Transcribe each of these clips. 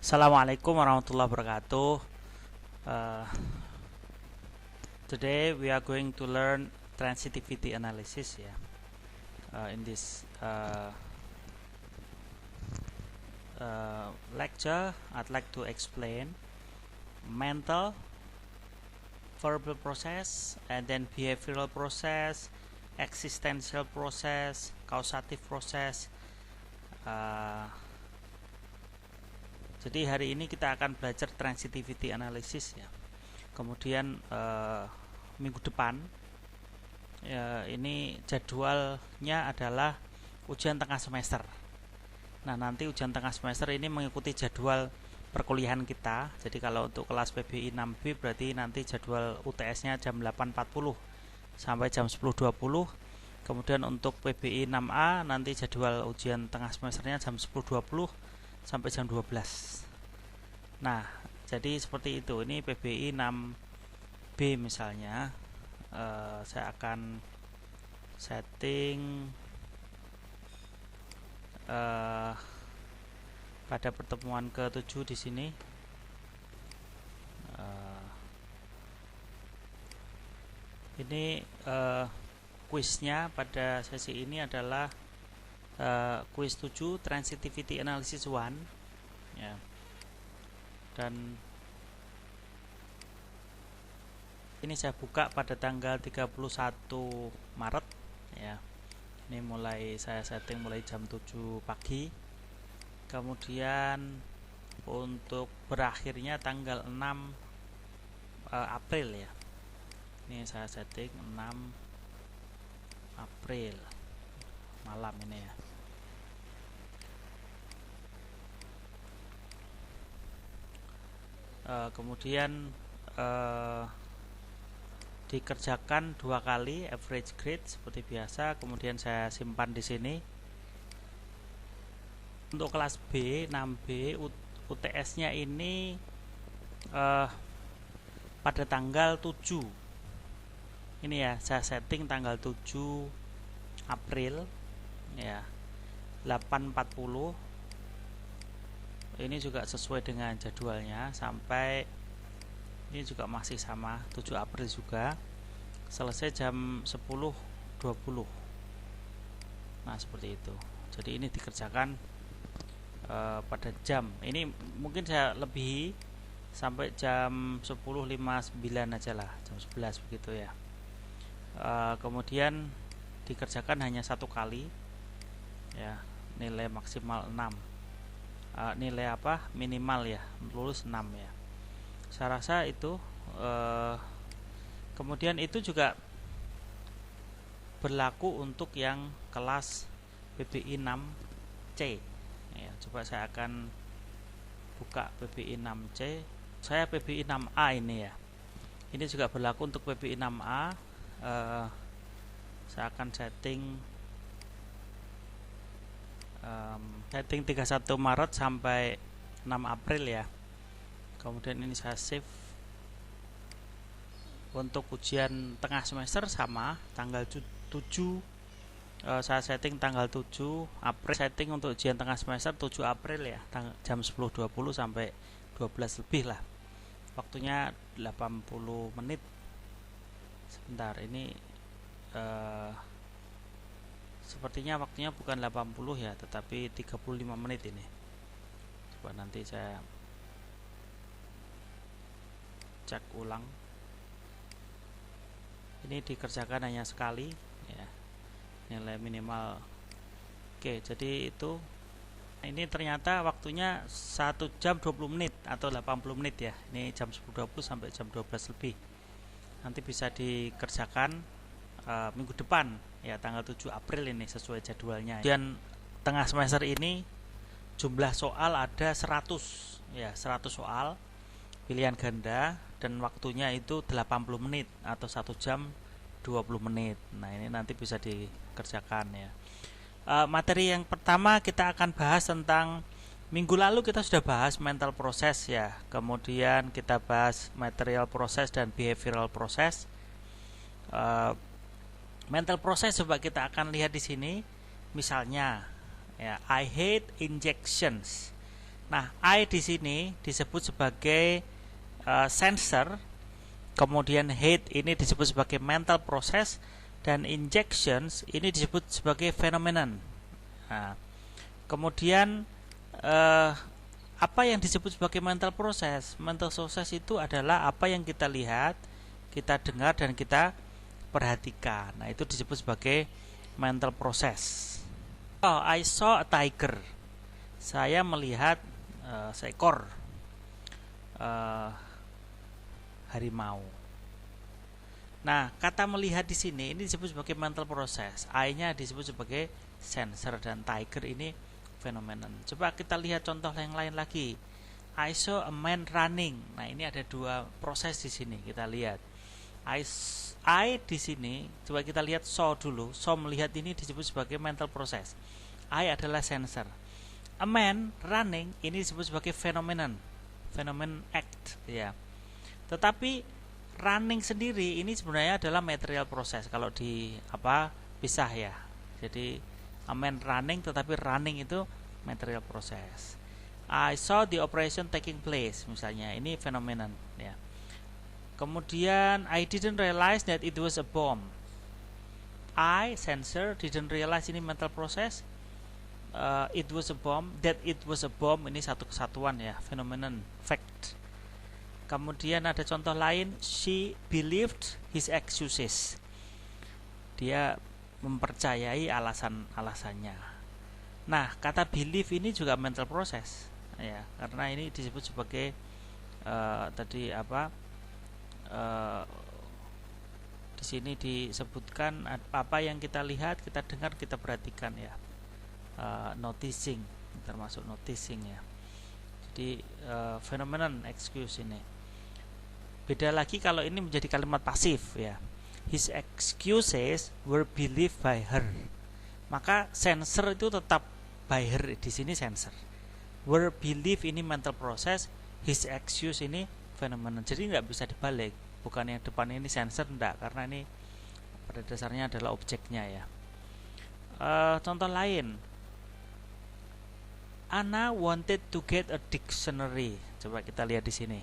Assalamualaikum warahmatullahi wabarakatuh. Uh, Today we are going to learn transitivity analysis. In this lecture, I'd like to explain mental, verbal process, and then behavioral process, existential process, causative process. Jadi hari ini kita akan belajar transitivity analysis ya. Kemudian minggu depan ini jadwalnya adalah ujian tengah semester. Nah, nanti ujian tengah semester ini mengikuti jadwal perkuliahan kita. Jadi kalau untuk kelas PBI 6B berarti nanti jadwal UTS-nya jam 8.40 sampai jam 10.20. Kemudian untuk PBI 6A nanti jadwal ujian tengah semesternya jam 10.20 sampai jam 12. Nah, jadi seperti itu. Ini PBI 6B misalnya. Saya akan setting pada pertemuan ke-7 di sini. Ini kuisnya pada sesi ini adalah kuis 7 Transitivity Analysis 1 ya. Dan ini saya buka pada tanggal 31 Maret ya. Ini mulai saya setting mulai jam 7 pagi. Kemudian untuk berakhirnya tanggal 6 April ya. Ini saya setting 6 April malam ini ya. Kemudian dikerjakan 2 kali average grade seperti biasa. Kemudian saya simpan di sini. Untuk kelas B 6B UTS-nya ini pada tanggal 7. Ini ya, saya setting tanggal 7 April ya, 8.40. Ini juga sesuai dengan jadwalnya. Sampai ini juga masih sama 7 April juga, selesai jam 10.20. Nah, seperti itu. Jadi ini dikerjakan pada jam. Ini mungkin saya lebihi sampai jam 10.59 aja lah, jam 11 begitu ya. Kemudian dikerjakan hanya 1 kali ya, nilai maksimal 6. Nilai apa minimal ya, lulus 6 ya. Saya rasa itu kemudian itu juga berlaku untuk yang kelas PBI 6C ya. Coba saya akan buka PBI 6C. Saya PBI 6A ini ya. Ini juga berlaku untuk PBI 6A. Saya akan setting 31 Maret sampai 6 April ya. Kemudian ini saya save. Untuk ujian tengah semester sama tanggal 7. Saya setting tanggal 7 April. Setting untuk ujian tengah semester 7 April ya, jam 10.20 sampai 12 lebih lah. Waktunya 80 menit. Sebentar, ini sepertinya waktunya bukan 80 ya, tetapi 35 menit ini. Coba nanti saya cek ulang. Ini dikerjakan hanya sekali ya, nilai minimal. Oke, jadi itu. Ini ternyata waktunya 1 jam 20 menit atau 80 menit ya. Ini jam 10.20 sampai jam 12 lebih. Nanti bisa dikerjakan minggu depan ya, tanggal 7 April ini sesuai jadwalnya. Dan tengah semester ini jumlah soal ada 100 ya, 100 soal pilihan ganda dan waktunya itu 80 menit atau 1 jam 20 menit. Nah, ini nanti bisa dikerjakan ya. Materi yang pertama kita akan bahas tentang, minggu lalu kita sudah bahas mental process ya. Kemudian kita bahas material process dan behavioral process. Mental process coba kita akan lihat di sini. Misalnya ya, I hate injections. Nah, I di sini disebut sebagai sensor, kemudian head ini disebut sebagai mental process, dan injections ini disebut sebagai phenomenon. Nah, kemudian apa yang disebut sebagai mental process? Mental process itu adalah apa yang kita lihat, kita dengar, dan kita perhatikan. Nah, itu disebut sebagai mental process. Oh, I saw a tiger. Saya melihat seekor harimau. Nah, kata melihat di sini ini disebut sebagai mental process. I-nya disebut sebagai sensor dan tiger ini phenomenon. Coba kita lihat contoh yang lain lagi. I saw a man running. Nah, ini ada dua proses di sini. Kita lihat. I di sini, coba kita lihat saw dulu. Saw melihat ini disebut sebagai mental process. I adalah sensor. A man running ini disebut sebagai phenomenon act, ya. Tetapi running sendiri ini sebenarnya adalah material process kalau di pisah ya. Jadi a man running, tetapi running itu material process. I saw the operation taking place, misalnya ini phenomenon, ya. Kemudian I didn't realize that it was a bomb. I sensor didn't realize ini mental process. It was a bomb, that it was a bomb ini satu kesatuan ya, phenomenon fact. Kemudian ada contoh lain, she believed his excuses. Dia mempercayai alasan-alasannya. Nah, kata believe ini juga mental process ya, karena ini disebut sebagai di sini disebutkan apa yang kita lihat, kita dengar, kita perhatikan ya. Noticing, termasuk noticing ya. Jadi phenomenon excuse ini. Beda lagi kalau ini menjadi kalimat pasif ya. His excuses were believed by her. Maka sensor itu tetap by her, di sini sensor. Were believed ini mental process, his excuse ini phenomenon. Jadi nggak bisa dibalik. Bukan yang depan ini sensor, enggak, karena ini pada dasarnya adalah objeknya ya. Contoh lain, Anna wanted to get a dictionary. Coba kita lihat di sini.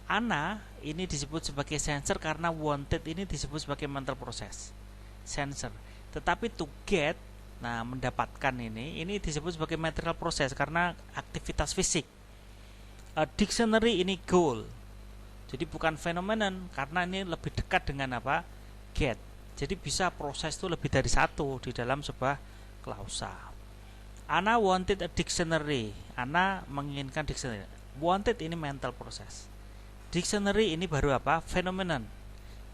Anna ini disebut sebagai sensor karena wanted ini disebut sebagai mental process, sensor. Tetapi to get, nah mendapatkan ini disebut sebagai material process karena aktivitas fisik. A dictionary ini goal. Jadi bukan phenomenon karena ini lebih dekat dengan get. Jadi bisa proses itu lebih dari satu di dalam sebuah klausa. Anna wanted a dictionary. Anna menginginkan dictionary. Wanted ini mental process. Dictionary ini baru phenomenon.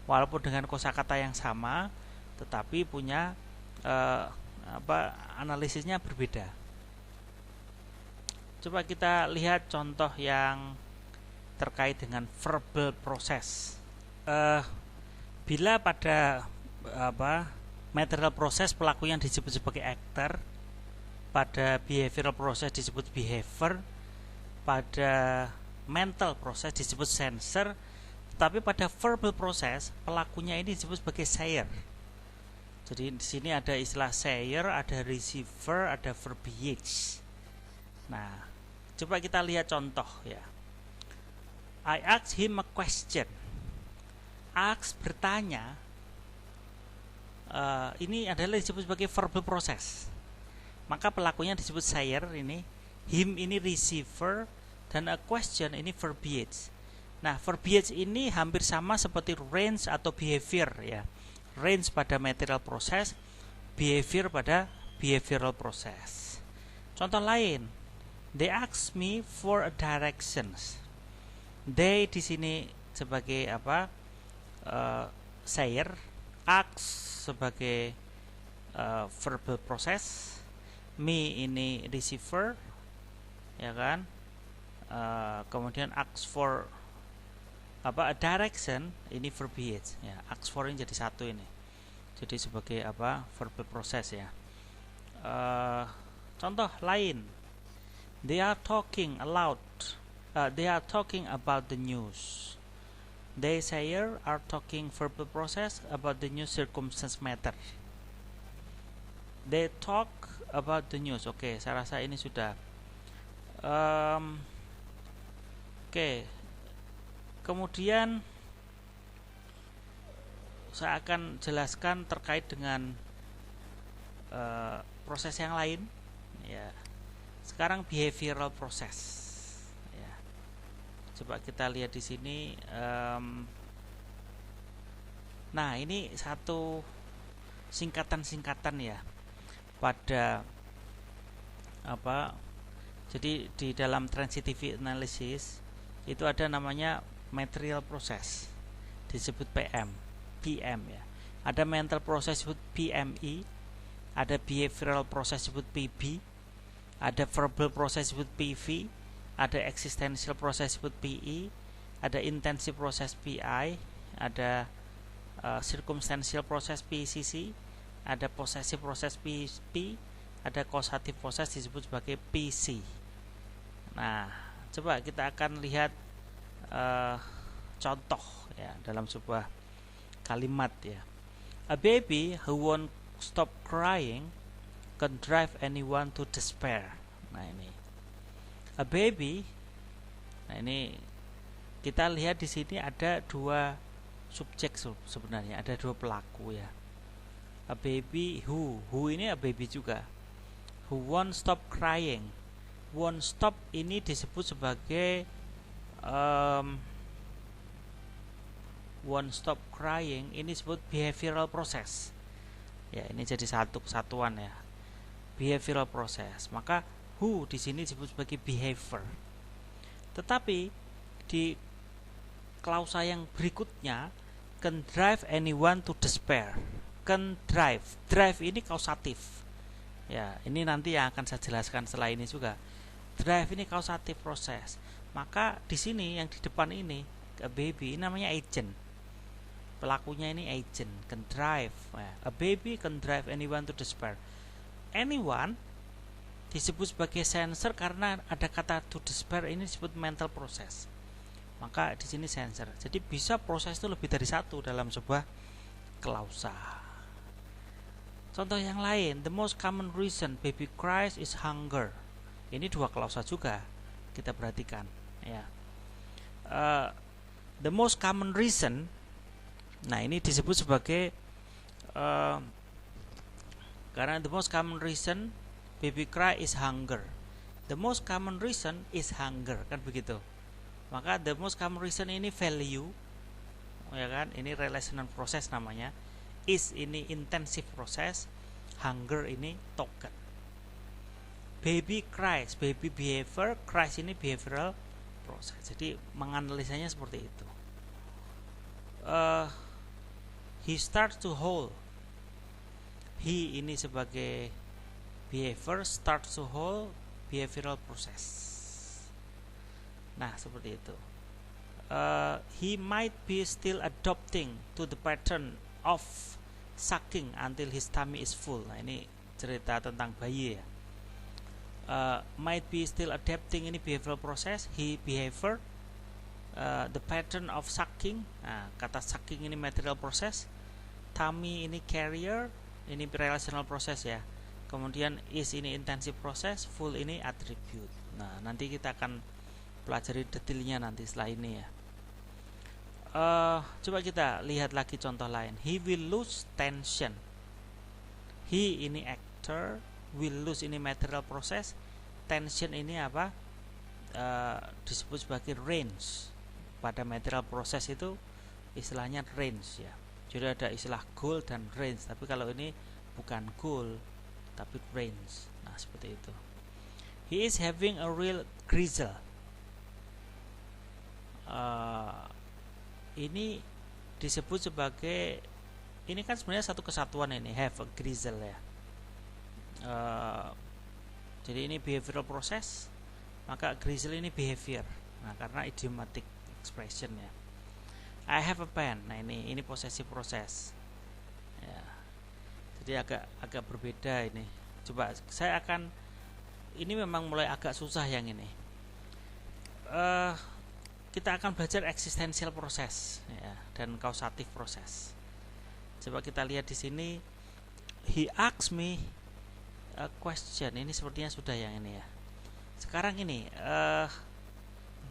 Walaupun dengan kosakata yang sama, tetapi punya analisisnya berbeda. Coba kita lihat contoh yang terkait dengan verbal process. Bila pada material process pelaku yang disebut sebagai actor, pada behavioral process disebut behavior, pada mental process disebut sensor, tapi pada verbal process pelakunya ini disebut sebagai sayer. Jadi di sini ada istilah sayer, ada receiver, ada verbiage. Nah, coba kita lihat contoh ya. I asked him a question. Ask bertanya, ini adalah disebut sebagai verbal process. Maka pelakunya disebut sayer ini, him ini receiver, dan a question ini verbiage. Nah, verbiage ini hampir sama seperti range atau behavior ya. Range pada material process, behavior pada behavioral process. Contoh lain, they ask me for a directions. They di sini sebagai sayer, ask sebagai verbal process, me ini receiver, ya kan? Kemudian ask for a direction ini verbiage ya. Ask for ini jadi satu ini. Jadi sebagai verbal process ya. Contoh lain, they are talking aloud. They are talking about the news. They sayer are talking verbal process about the news circumstance matter. They talk about the news. Oke, saya rasa ini sudah Oke, kemudian saya akan jelaskan terkait dengan proses yang lain ya. Sekarang behavioral process ya. Coba kita lihat di sini. Nah, ini satu singkatan-singkatan ya pada apa. Jadi di dalam transitive analysis itu ada namanya material process, disebut PM ya. Ada mental process disebut PME, ada behavioral process disebut PB, ada verbal process disebut PV, ada existential process disebut PE, ada intensive process PI, ada circumstantial process PCC, ada possessive process PP, ada causative process disebut sebagai PC. Nah, coba kita akan lihat contoh ya dalam sebuah kalimat ya. A baby who won't stop crying can drive anyone to despair. Nah, ini a baby. Nah, ini kita lihat di sini ada dua subjek sebenarnya, ada dua pelaku ya. A baby who ini a baby juga. Who won't stop crying. Won't stop ini disebut sebagai won't stop crying, ini disebut behavioral process ya. Ini jadi satu kesatuan ya, behavioral process. Maka who di sini disebut sebagai behavior. Tetapi di klausa yang berikutnya, can drive anyone to despair. Can drive ini kausatif ya. Ini nanti yang akan saya jelaskan setelah ini juga. Drive ini causative process. Maka di sini yang di depan ini a baby ini namanya agent. Pelakunya ini agent, can drive. A baby can drive anyone to despair. Anyone disebut sebagai sensor karena ada kata to despair, ini disebut mental process. Maka di sini sensor. Jadi bisa proses itu lebih dari satu dalam sebuah klausa. Contoh yang lain, the most common reason baby cries is hunger. Ini dua klausa juga kita perhatikan ya. The most common reason, nah ini disebut sebagai karena the most common reason baby cry is hunger. The most common reason is hunger, kan begitu. Maka the most common reason ini value ya kan, ini relational process namanya. Is ini intensive process, hunger ini token. Baby cries, baby behavior, cries ini behavioral process. Jadi menganalisanya seperti itu. He starts to howl. He ini sebagai behavior, starts to howl, behavioral process. Nah, seperti itu. He might be still adopting to the pattern of sucking until his tummy is full. Nah, ini cerita tentang bayi ya. Might be still adapting ini behavioral process. He behavior the pattern of sucking. Nah, kata sucking ini material process. Tummy ini carrier, ini relational process ya. Kemudian is ini intensive process, full ini attribute. Nah, nanti kita akan pelajari detailnya nanti setelah ini ya. Coba kita lihat lagi contoh lain. He will lose tension. He ini actor, will lose ini material process, tension ini apa? Disebut sebagai range. Pada material process itu istilahnya range ya. Jadi ada istilah goal dan range, tapi kalau ini bukan goal tapi range. Nah, seperti itu. He is having a real grizzle. Ini disebut sebagai, ini kan sebenarnya satu kesatuan ini, have a grizzle ya. Jadi ini behavioral process, maka grizzle ini behavior. Nah, karena idiomatic expression ya. I have a pen. Nah, ini possessive process ya. Jadi agak berbeda ini. Coba saya akan, ini memang mulai agak susah yang ini. Kita akan belajar existential process ya, dan causative process. Coba kita lihat di sini. He asked me a question. Ini sepertinya sudah yang ini ya. Sekarang ini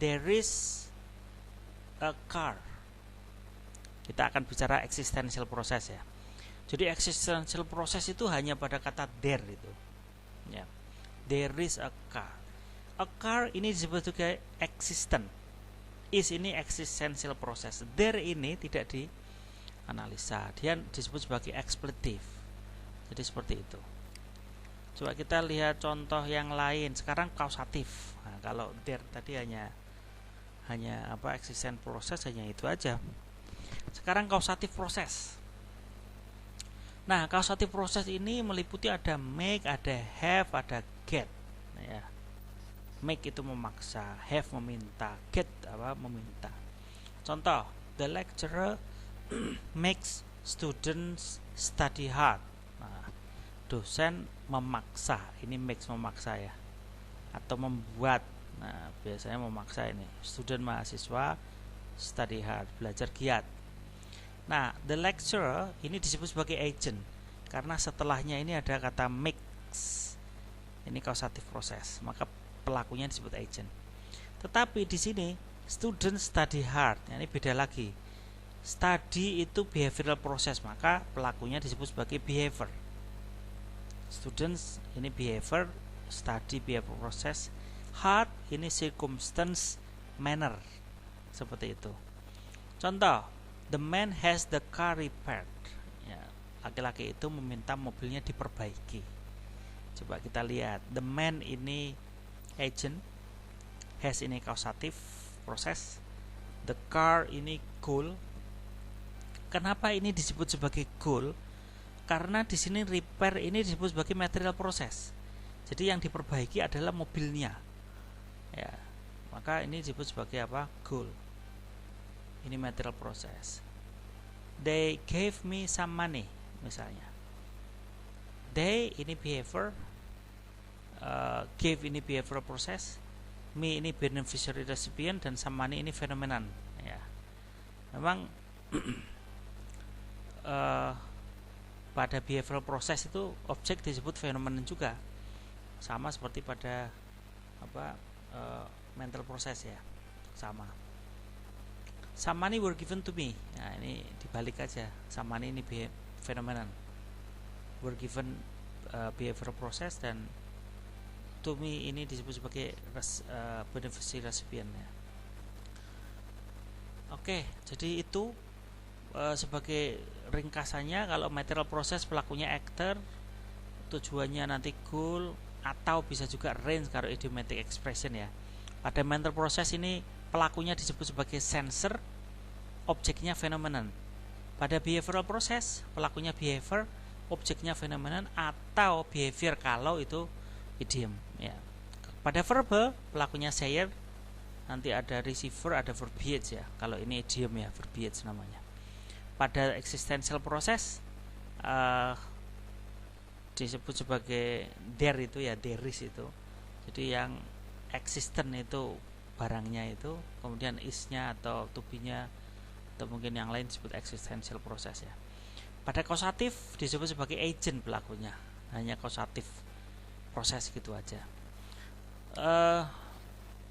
there is a car. Kita akan bicara existential process ya. Jadi existential process itu hanya pada kata there itu. Ya. There is a car. A car ini disebut sebagai existent. Is ini existential process. There ini tidak dianalisa. Dia disebut sebagai expletive. Jadi seperti itu. Coba kita lihat contoh yang lain. Sekarang kausatif. Nah, kalau there tadi hanya existential process, hanya itu aja. Sekarang kausatif proses. Nah, kausatif proses ini meliputi ada make, ada have, ada get. Nah, ya. Make itu memaksa, have meminta, get meminta. Contoh, the lecturer makes students study hard. Nah, dosen memaksa, ini makes memaksa ya, atau membuat. Nah, biasanya memaksa ini. Student mahasiswa study hard, belajar giat. Nah, the lecturer ini disebut sebagai agent karena setelahnya ini ada kata makes. Ini kausatif proses, maka pelakunya disebut agent. Tetapi di sini student study hard, ini beda lagi. Study itu behavioral process, maka pelakunya disebut sebagai behavior. Students ini behavior, study behavior process. Hard ini circumstance, manner, seperti itu. Contoh, the man has the car repaired. Ya, laki-laki itu meminta mobilnya diperbaiki. Coba kita lihat, the man ini agent, has ini kausatif proses, the car ini goal. Kenapa ini disebut sebagai goal? Karena di sini repair ini disebut sebagai material proses. Jadi yang diperbaiki adalah mobilnya. Ya, maka ini disebut sebagai apa? Goal. Ini material proses. They gave me some money, misalnya. They ini behavior, gave ini behavioral process, me ini beneficiary recipient, dan some money ini phenomenon. Ya, memang pada behavioral process itu objek disebut phenomenon juga, sama seperti pada mental process ya, sama. Some money were given to me. Nah, ini dibalik aja. Some money ini phenomenon. Were given behavioral process, dan to me ini disebut sebagai beneficiary recipient ya. Oke, jadi itu sebagai ringkasannya. Kalau material process pelakunya actor, tujuannya nanti goal, atau bisa juga range kalau idiomatic expression ya. Pada mental process ini pelakunya disebut sebagai sensor, objeknya phenomenon. Pada behavioral process pelakunya behavior, objeknya phenomenon atau behavior kalau itu idiom ya. Pada verbal pelakunya sayer, nanti ada receiver, ada verbiage ya. Kalau ini idiom ya, verbiage namanya. Pada existential process disebut sebagai there itu ya, there is itu. Jadi yang existent itu barangnya itu, kemudian is-nya atau to be-nya atau mungkin yang lain disebut existential process ya. Pada kausatif disebut sebagai agent pelakunya, hanya kausatif proses gitu aja.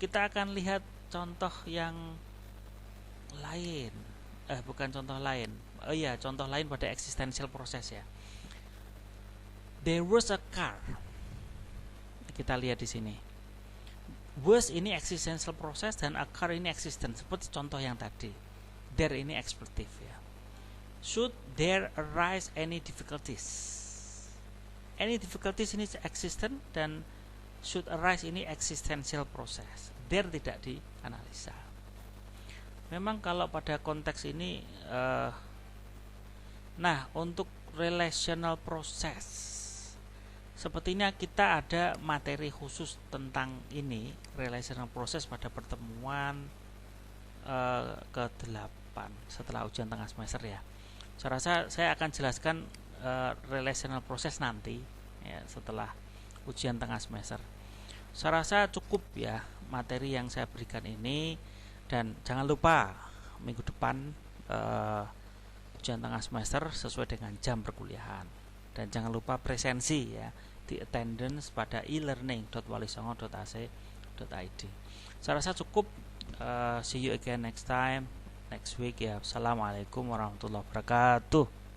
Kita akan lihat contoh yang lain, bukan contoh lain. Contoh lain pada existential process ya. There was a car. Kita lihat di sini. Was ini existential process dan a car ini existent, seperti contoh yang tadi. There ini expletive ya. Should there arise any difficulties? Any difficulties ini existent, dan should arise ini existential process. There tidak dianalisa. Memang kalau pada konteks ini nah, untuk relational process sepertinya kita ada materi khusus tentang ini, relational process, pada pertemuan ke-8 setelah ujian tengah semester ya. Saya rasa saya akan jelaskan relational process nanti ya, setelah ujian tengah semester. Saya rasa cukup ya materi yang saya berikan ini, dan jangan lupa minggu depan ujian tengah semester sesuai dengan jam perkuliahan. Dan jangan lupa presensi ya, di attendance pada e-learning.walisongo.ac .id. Saya rasa cukup. See you again next time, next week ya. Assalamualaikum warahmatullahi wabarakatuh.